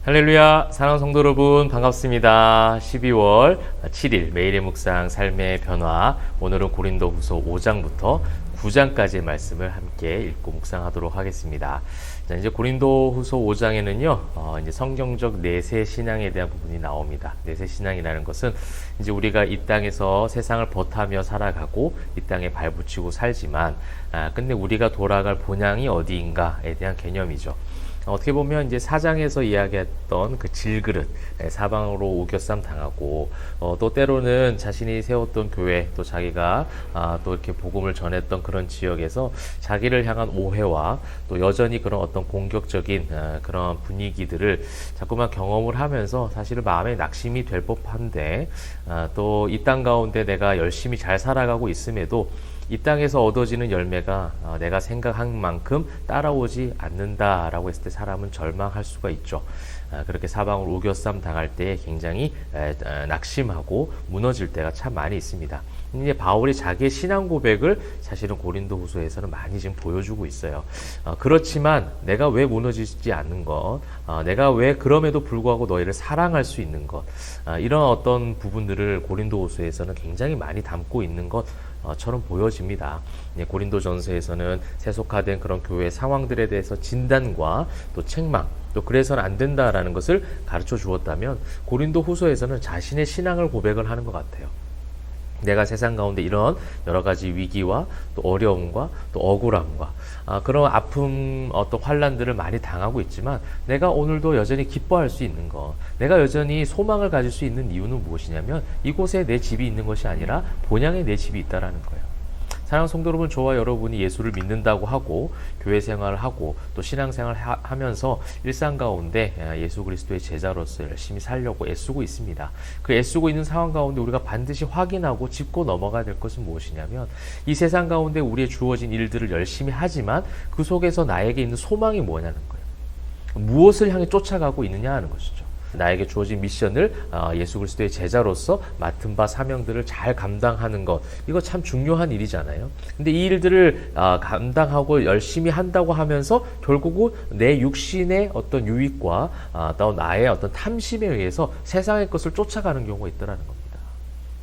할렐루야, 사랑하는 성도 여러분 반갑습니다. 12월 7일 매일의 묵상 삶의 변화, 오늘은 고린도후서 5장부터 9장까지의 말씀을 함께 읽고 묵상하도록 하겠습니다. 자, 이제 고린도후서 5장에는요, 이제 성경적 내세 신앙에 대한 부분이 나옵니다. 내세 신앙이라는 것은 이제 우리가 이 땅에서 세상을 버타며 살아가고 이 땅에 발붙이고 살지만, 근데 우리가 돌아갈 본향이 어디인가에 대한 개념이죠. 어떻게 보면 이제 사장에서 이야기했던 그 질그릇, 사방으로 오겨쌈 당하고, 또 때로는 자신이 세웠던 교회, 또 자기가 또 이렇게 복음을 전했던 그런 지역에서 자기를 향한 오해와 또 여전히 그런 어떤 공격적인 그런 분위기들을 자꾸만 경험을 하면서 사실은 마음에 낙심이 될 법한데, 또 이 땅 가운데 내가 열심히 잘 살아가고 있음에도 이 땅에서 얻어지는 열매가 내가 생각한 만큼 따라오지 않는다라고 했을 때 사람은 절망할 수가 있죠. 그렇게 사방으로 우겨쌈 당할 때 굉장히 낙심하고 무너질 때가 참 많이 있습니다. 이제 바울이 자기의 신앙 고백을 사실은 고린도후서에서는 많이 지금 보여주고 있어요. 그렇지만 내가 왜 무너지지 않는 것, 내가 왜 그럼에도 불구하고 너희를 사랑할 수 있는 것, 이런 어떤 부분들을 고린도후서에서는 굉장히 많이 담고 있는 것처럼 보여집니다. 고린도전서에서는 세속화된 그런 교회 상황들에 대해서 진단과 또 책망, 또 그래서는 안 된다라는 것을 가르쳐 주었다면, 고린도후서에서는 자신의 신앙을 고백을 하는 것 같아요. 내가 세상 가운데 이런 여러 가지 위기와 또 어려움과 또 억울함과 그런 아픔, 어떤 환란들을 많이 당하고 있지만 내가 오늘도 여전히 기뻐할 수 있는 것, 내가 여전히 소망을 가질 수 있는 이유는 무엇이냐면 이곳에 내 집이 있는 것이 아니라 본향에 내 집이 있다라는 거예요. 사랑하는 성도 여러분, 저와 여러분이 예수를 믿는다고 하고 교회 생활을 하고 또 신앙생활을 하면서 일상 가운데 예수 그리스도의 제자로서 열심히 살려고 애쓰고 있습니다. 그 애쓰고 있는 상황 가운데 우리가 반드시 확인하고 짚고 넘어가야 될 것은 무엇이냐면, 이 세상 가운데 우리의 주어진 일들을 열심히 하지만 그 속에서 나에게 있는 소망이 뭐냐는 거예요. 무엇을 향해 쫓아가고 있느냐 하는 것이죠. 나에게 주어진 미션을 예수 그리스도의 제자로서 맡은 바 사명들을 잘 감당하는 것, 이거 참 중요한 일이잖아요. 근데 이 일들을 감당하고 열심히 한다고 하면서 결국은 내 육신의 어떤 유익과 또 나의 어떤 탐심에 의해서 세상의 것을 쫓아가는 경우가 있더라는 겁니다.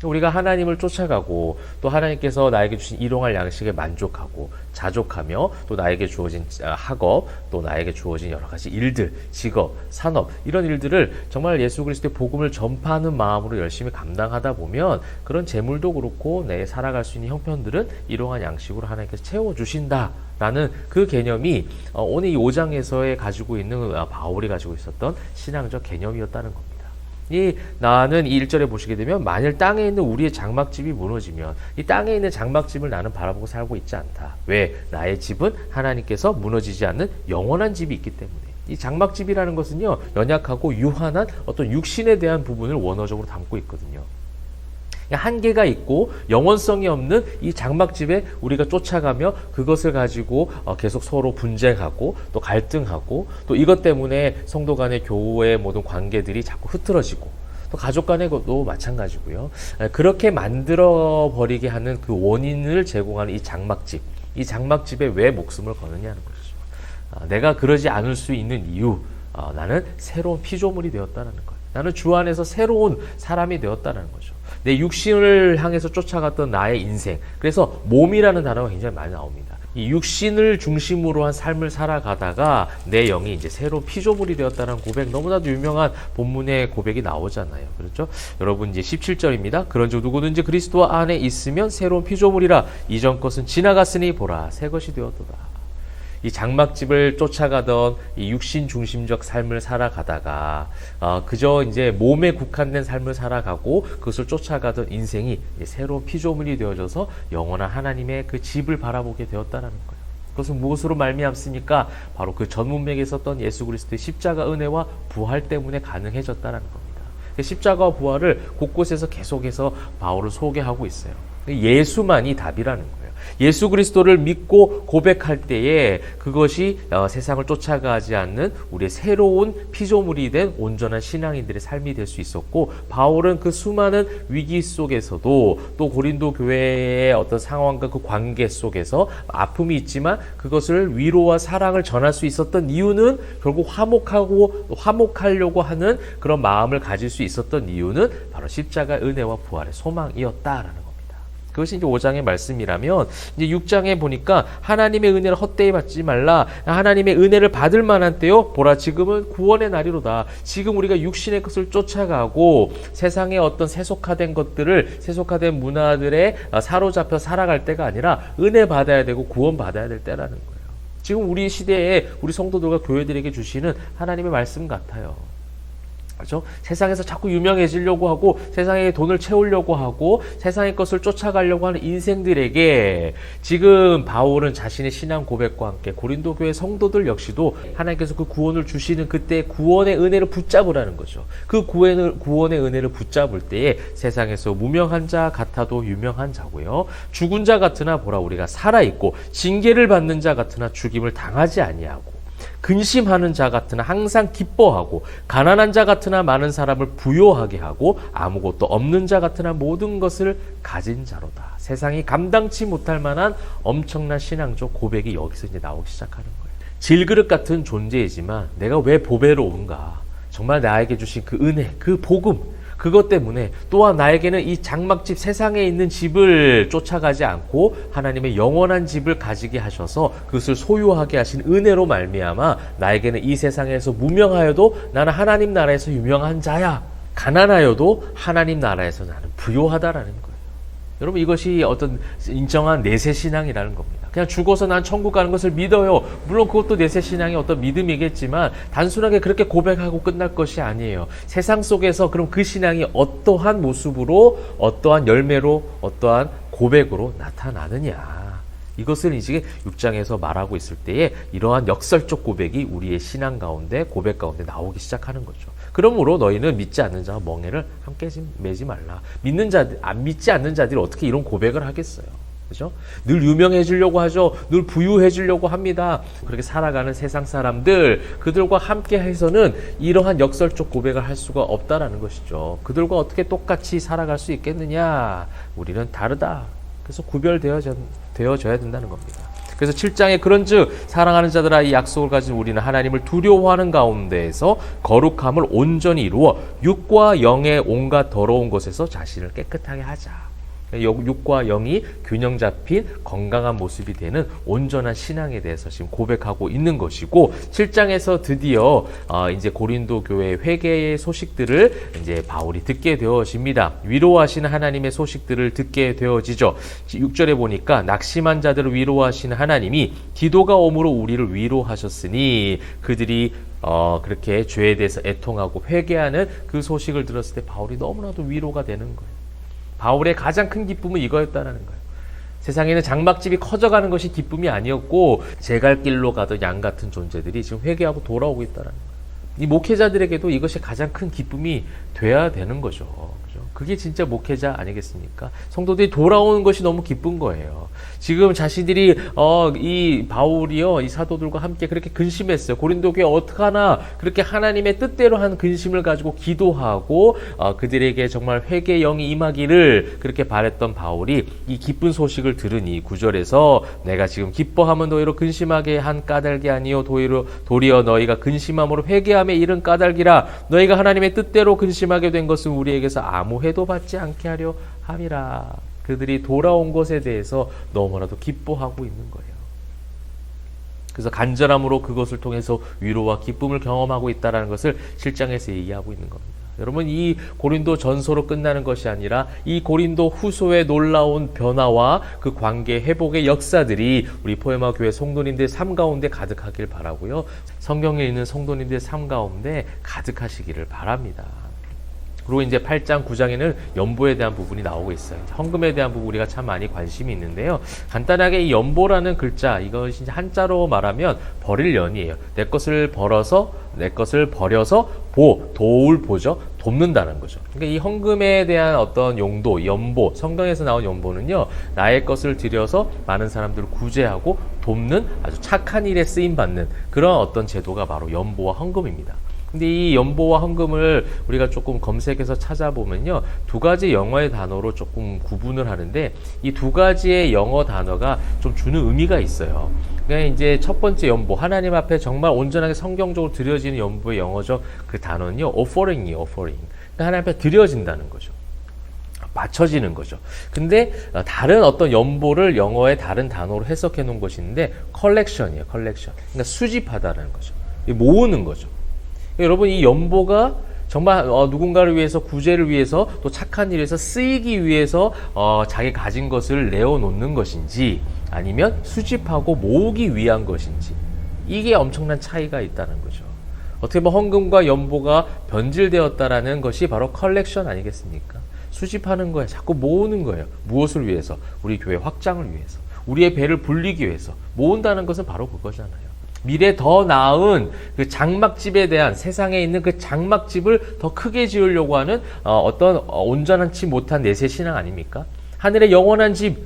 우리가 하나님을 쫓아가고 또 하나님께서 나에게 주신 일용할 양식에 만족하고 자족하며 또 나에게 주어진 학업, 또 나에게 주어진 여러 가지 일들, 직업, 산업, 이런 일들을 정말 예수 그리스도의 복음을 전파하는 마음으로 열심히 감당하다 보면 그런 재물도 그렇고 내 살아갈 수 있는 형편들은 일용할 양식으로 하나님께서 채워주신다라는 그 개념이 오늘 이 5장에서의 가지고 있는 바울이 가지고 있었던 신앙적 개념이었다는 겁니다. 나는 이 1절에 보시게 되면, 만일 땅에 있는 우리의 장막집이 무너지면 이 땅에 있는 장막집을 나는 바라보고 살고 있지 않다. 왜? 나의 집은 하나님께서 무너지지 않는 영원한 집이 있기 때문에. 이 장막집이라는 것은요, 연약하고 유한한 어떤 육신에 대한 부분을 원어적으로 담고 있거든요. 한계가 있고 영원성이 없는 이 장막집에 우리가 쫓아가며 그것을 가지고 계속 서로 분쟁하고 또 갈등하고, 또 이것 때문에 성도 간의 교우의 모든 관계들이 자꾸 흐트러지고, 또 가족 간의 것도 마찬가지고요. 그렇게 만들어 버리게 하는 그 원인을 제공하는 이 장막집에 왜 목숨을 거느냐는 것이죠. 내가 그러지 않을 수 있는 이유, 나는 새로운 피조물이 되었다는 거예요. 나는 주 안에서 새로운 사람이 되었다는 거죠. 내 육신을 향해서 쫓아갔던 나의 인생, 그래서 몸이라는 단어가 굉장히 많이 나옵니다. 이 육신을 중심으로 한 삶을 살아가다가 내 영이 이제 새로운 피조물이 되었다는 고백, 너무나도 유명한 본문의 고백이 나오잖아요. 그렇죠? 여러분, 이제 17절입니다. 그런즉 누구든지 그리스도 안에 있으면 새로운 피조물이라, 이전 것은 지나갔으니 보라 새 것이 되었도다. 이 장막집을 쫓아가던 이 육신 중심적 삶을 살아가다가 그저 이제 몸에 국한된 삶을 살아가고 그것을 쫓아가던 인생이 이제 새로운 피조물이 되어져서 영원한 하나님의 그 집을 바라보게 되었다는 거예요. 그것은 무엇으로 말미암습니까? 바로 그 전 문맥에 있었던 예수 그리스도의 십자가 은혜와 부활 때문에 가능해졌다는 겁니다. 그 십자가와 부활을 곳곳에서 계속해서 바울을 소개하고 있어요. 예수만이 답이라는 거예요. 예수 그리스도를 믿고 고백할 때에 그것이 세상을 쫓아가지 않는 우리의 새로운 피조물이 된 온전한 신앙인들의 삶이 될 수 있었고, 바울은 그 수많은 위기 속에서도 또 고린도 교회의 어떤 상황과 그 관계 속에서 아픔이 있지만 그것을 위로와 사랑을 전할 수 있었던 이유는, 결국 화목하려고 하는 그런 마음을 가질 수 있었던 이유는 바로 십자가 은혜와 부활의 소망이었다라는 겁니다. 그것이 이제 5장의 말씀이라면, 이제 6장에 보니까 하나님의 은혜를 헛되이 받지 말라. 하나님의 은혜를 받을 만한 때요, 보라 지금은 구원의 날이로다. 지금 우리가 육신의 것을 쫓아가고 세상의 어떤 세속화된 것들을, 세속화된 문화들에 사로잡혀 살아갈 때가 아니라 은혜 받아야 되고 구원 받아야 될 때라는 거예요. 지금 우리 시대에 우리 성도들과 교회들에게 주시는 하나님의 말씀 같아요. 그렇죠? 세상에서 자꾸 유명해지려고 하고 세상에 돈을 채우려고 하고 세상의 것을 쫓아가려고 하는 인생들에게 지금 바울은 자신의 신앙 고백과 함께 고린도 교회 성도들 역시도 하나님께서 그 구원을 주시는 그때 구원의 은혜를 붙잡으라는 거죠. 그 구원의 은혜를 붙잡을 때에 세상에서 무명한 자 같아도 유명한 자고요, 죽은 자 같으나 보라 우리가 살아있고, 징계를 받는 자 같으나 죽임을 당하지 아니하고, 근심하는 자 같으나 항상 기뻐하고, 가난한 자 같으나 많은 사람을 부요하게 하고, 아무것도 없는 자 같으나 모든 것을 가진 자로다. 세상이 감당치 못할 만한 엄청난 신앙적 고백이 여기서 이제 나오기 시작하는 거예요. 질그릇 같은 존재이지만 내가 왜 보배로 온가? 정말 나에게 주신 그 은혜, 그 복음, 그것 때문에 또한 나에게는 이 장막집, 세상에 있는 집을 쫓아가지 않고 하나님의 영원한 집을 가지게 하셔서 그것을 소유하게 하신 은혜로 말미암아 나에게는 이 세상에서 무명하여도 나는 하나님 나라에서 유명한 자야, 가난하여도 하나님 나라에서 나는 부요하다라는 거예요. 여러분, 이것이 어떤 인정한 내세신앙이라는 겁니다. 그냥 죽어서 난 천국 가는 것을 믿어요. 물론 그것도 내세신앙의 어떤 믿음이겠지만 단순하게 그렇게 고백하고 끝날 것이 아니에요. 세상 속에서 그럼 그 신앙이 어떠한 모습으로, 어떠한 열매로, 어떠한 고백으로 나타나느냐, 이것을 이제 6장에서 말하고 있을 때에 이러한 역설적 고백이 우리의 신앙 가운데, 고백 가운데 나오기 시작하는 거죠. 그러므로 너희는 믿지 않는 자와 멍에를 함께 매지 말라. 믿지 않는 자들이 어떻게 이런 고백을 하겠어요? 그죠? 늘 유명해지려고 하죠. 늘 부유해지려고 합니다. 그렇게 살아가는 세상 사람들, 그들과 함께 해서는 이러한 역설적 고백을 할 수가 없다라는 것이죠. 그들과 어떻게 똑같이 살아갈 수 있겠느냐? 우리는 다르다. 그래서 구별되어져야 된다는 겁니다. 그래서 7장에 그런즉 사랑하는 자들아, 이 약속을 가진 우리는 하나님을 두려워하는 가운데에서 거룩함을 온전히 이루어 육과 영의 온갖 더러운 것에서 자신을 깨끗하게 하자. 육과 영이 균형 잡힌 건강한 모습이 되는 온전한 신앙에 대해서 지금 고백하고 있는 것이고, 7장에서 드디어 이제 고린도 교회 회개의 소식들을 이제 바울이 듣게 되어집니다. 위로하시는 하나님의 소식들을 듣게 되어지죠. 6절에 보니까 낙심한 자들을 위로하시는 하나님이 기도가 오므로 우리를 위로하셨으니, 그들이 그렇게 죄에 대해서 애통하고 회개하는 그 소식을 들었을 때 바울이 너무나도 위로가 되는 거예요. 바울의 가장 큰 기쁨은 이거였다는 거예요. 세상에는 장막집이 커져가는 것이 기쁨이 아니었고, 제갈 길로 가던 양 같은 존재들이 지금 회개하고 돌아오고 있다는 거예요. 이 목회자들에게도 이것이 가장 큰 기쁨이 돼야 되는 거죠. 그죠? 그게 진짜 목회자 아니겠습니까? 성도들이 돌아오는 것이 너무 기쁜 거예요. 지금 자신들이 이 바울이요, 이 사도들과 함께 그렇게 근심했어요. 고린도 교회 어떡하나, 그렇게 하나님의 뜻대로 한 근심을 가지고 기도하고 그들에게 정말 회개의 영이 임하기를 그렇게 바랬던 바울이 이 기쁜 소식을 들으니 9절에서 내가 지금 기뻐하면 너희로 근심하게 한 까닭이 아니요 도리어 너희가 근심함으로 회개함에 이른 까닭이라. 너희가 하나님의 뜻대로 근심하게 된 것은 우리에게서 아무 해도 받지 않게 하려 함이라. 그들이 돌아온 것에 대해서 너무나도 기뻐하고 있는 거예요. 그래서 간절함으로 그것을 통해서 위로와 기쁨을 경험하고 있다는 것을 7장에서 얘기하고 있는 겁니다. 여러분, 이 고린도 전서로 끝나는 것이 아니라 이 고린도 후서의 놀라운 변화와 그 관계 회복의 역사들이 우리 포에마 교회 성도님들 삶 가운데 가득하길 바라고요. 성경에 있는 성도님들 삶 가운데 가득하시기를 바랍니다. 그리고 이제 8장, 9장에는 연보에 대한 부분이 나오고 있어요. 헌금에 대한 부분 우리가 참 많이 관심이 있는데요. 간단하게 이 연보라는 글자, 이것이 이제 한자로 말하면 버릴 연이에요. 내 것을 버려서 도울 보죠. 돕는다는 거죠. 그러니까 이 헌금에 대한 어떤 용도, 연보, 성경에서 나온 연보는요, 나의 것을 들여서 많은 사람들을 구제하고 돕는 아주 착한 일에 쓰임 받는 그런 어떤 제도가 바로 연보와 헌금입니다. 근데 이 연보와 헌금을 우리가 조금 검색해서 찾아보면요, 두 가지 영어의 단어로 조금 구분을 하는데 이 두 가지의 영어 단어가 좀 주는 의미가 있어요. 그러니까 이제 첫 번째 연보, 하나님 앞에 정말 온전하게 성경적으로 드려지는 연보의 영어적 그 단어는요, offering이에요, offering. 그러니까 하나님 앞에 드려진다는 거죠. 맞춰지는 거죠. 근데 다른 어떤 연보를 영어의 다른 단어로 해석해 놓은 것이 있는데 collection이에요, collection. 그러니까 수집하다라는 거죠. 모으는 거죠. 여러분, 이 연보가 정말 누군가를 위해서, 구제를 위해서, 또 착한 일에서 쓰이기 위해서 자기 가진 것을 내어놓는 것인지, 아니면 수집하고 모으기 위한 것인지, 이게 엄청난 차이가 있다는 거죠. 어떻게 보면 헌금과 연보가 변질되었다라는 것이 바로 컬렉션 아니겠습니까? 수집하는 거예요. 자꾸 모으는 거예요. 무엇을 위해서? 우리 교회 확장을 위해서, 우리의 배를 불리기 위해서. 모은다는 것은 바로 그거잖아요. 미래 더 나은 그 장막집에 대한, 세상에 있는 그 장막집을 더 크게 지으려고 하는 어떤 온전하지 못한 내세 신앙 아닙니까? 하늘의 영원한 집,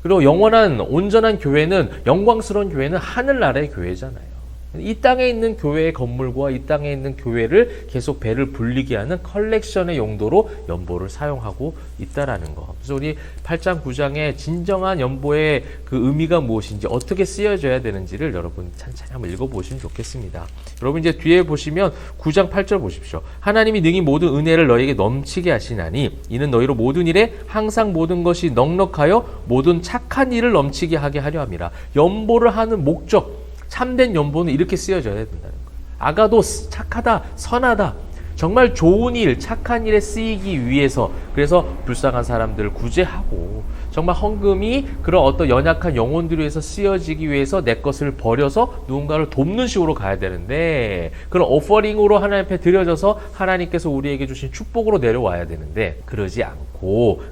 그리고 영원한 온전한 교회는, 영광스러운 교회는 하늘나라의 교회잖아요. 이 땅에 있는 교회의 건물과 이 땅에 있는 교회를 계속 배를 불리게 하는 컬렉션의 용도로 연보를 사용하고 있다라는 거. 그래서 우리 8장, 9장의 진정한 연보의 그 의미가 무엇인지, 어떻게 쓰여져야 되는지를 여러분 찬찬히 한번 읽어보시면 좋겠습니다. 여러분 이제 뒤에 보시면 9장 8절 보십시오. 하나님이 능히 모든 은혜를 너희에게 넘치게 하시나니 이는 너희로 모든 일에 항상 모든 것이 넉넉하여 모든 착한 일을 넘치게 하게 하려 함이라. 연보를 하는 목적, 참된 연보는 이렇게 쓰여져야 된다는 거예요. 아가도스, 착하다, 선하다, 정말 좋은 일, 착한 일에 쓰이기 위해서, 그래서 불쌍한 사람들을 구제하고, 정말 헌금이 그런 어떤 연약한 영혼들을 위해서 쓰여지기 위해서 내 것을 버려서 누군가를 돕는 식으로 가야 되는데, 그런 오퍼링으로 하나님 앞에 드려져서 하나님께서 우리에게 주신 축복으로 내려와야 되는데, 그러지 않고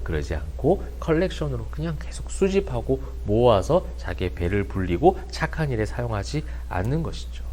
컬렉션으로 그냥 계속 수집하고 모아서 자기의 배를 불리고 착한 일에 사용하지 않는 것이죠.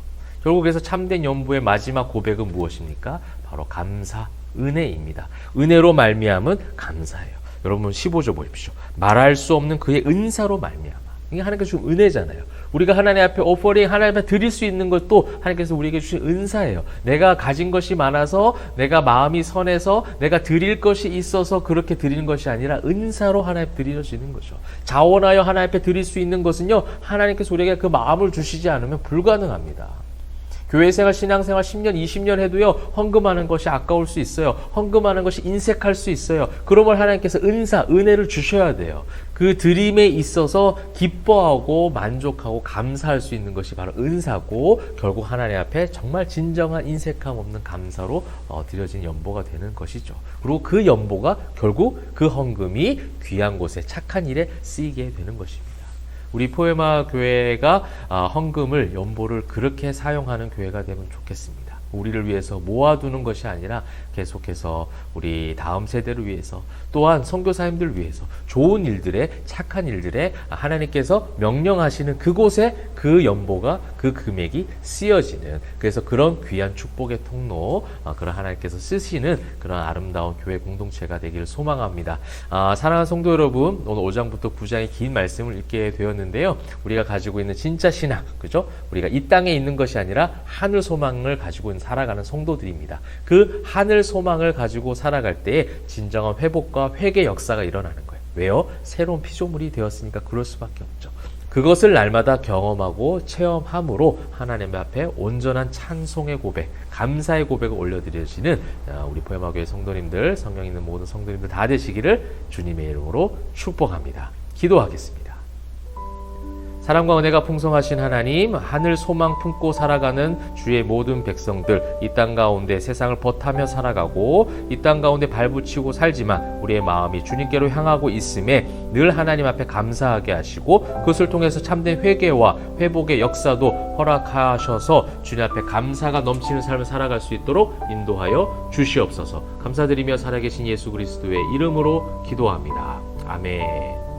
결국 그래서 참된 연보의 마지막 고백은 무엇입니까? 바로 감사, 은혜입니다. 은혜로 말미암은 감사예요. 여러분 15절 보십시오. 말할 수 없는 그의 은사로 말미암아. 이게 하나님께서 주신 은혜잖아요. 우리가 하나님 앞에 오퍼링, 하나님 앞에 드릴 수 있는 것도 하나님께서 우리에게 주신 은사예요. 내가 가진 것이 많아서, 내가 마음이 선해서, 내가 드릴 것이 있어서 그렇게 드리는 것이 아니라 은사로 하나님 앞에 드려지는 거죠. 자원하여 하나님 앞에 드릴 수 있는 것은요, 하나님께서 우리에게 그 마음을 주시지 않으면 불가능합니다. 교회생활, 신앙생활 10년, 20년 해도요, 헌금하는 것이 아까울 수 있어요. 헌금하는 것이 인색할 수 있어요. 그러면 하나님께서 은사, 은혜를 주셔야 돼요. 그 드림에 있어서 기뻐하고 만족하고 감사할 수 있는 것이 바로 은사고, 결국 하나님 앞에 정말 진정한 인색함 없는 감사로 드려진 연보가 되는 것이죠. 그리고 그 연보가 결국 그 헌금이 귀한 곳에 착한 일에 쓰이게 되는 것입니다. 우리 포에마 교회가 헌금을, 연보를 그렇게 사용하는 교회가 되면 좋겠습니다. 우리를 위해서 모아두는 것이 아니라 계속해서 우리 다음 세대를 위해서, 또한 선교사님들을 위해서 좋은 일들에, 착한 일들에 하나님께서 명령하시는 그곳에 그 연보가, 그 금액이 쓰여지는, 그래서 그런 귀한 축복의 통로, 그런 하나님께서 쓰시는 그런 아름다운 교회 공동체가 되기를 소망합니다. 사랑하는 성도 여러분, 오늘 5장부터 9장의 긴 말씀을 읽게 되었는데요. 우리가 가지고 있는 진짜 신앙, 그죠? 우리가 이 땅에 있는 것이 아니라 하늘 소망을 가지고 살아가는 성도들입니다. 그 하늘 소망을 가지고 살아갈 때에 진정한 회복과 회개 역사가 일어나는 거예요. 왜요? 새로운 피조물이 되었으니까 그럴 수밖에 없죠. 그것을 날마다 경험하고 체험함으로 하나님 앞에 온전한 찬송의 고백, 감사의 고백을 올려드리시는 우리 포에마교회 성도님들, 성경 있는 모든 성도님들 다 되시기를 주님의 이름으로 축복합니다. 기도하겠습니다. 사랑과 은혜가 풍성하신 하나님, 하늘 소망 품고 살아가는 주의 모든 백성들, 이 땅 가운데 세상을 벗하며 살아가고 이 땅 가운데 발붙이고 살지만 우리의 마음이 주님께로 향하고 있음에 늘 하나님 앞에 감사하게 하시고 그것을 통해서 참된 회개와 회복의 역사도 허락하셔서 주님 앞에 감사가 넘치는 삶을 살아갈 수 있도록 인도하여 주시옵소서. 감사드리며 살아계신 예수 그리스도의 이름으로 기도합니다. 아멘.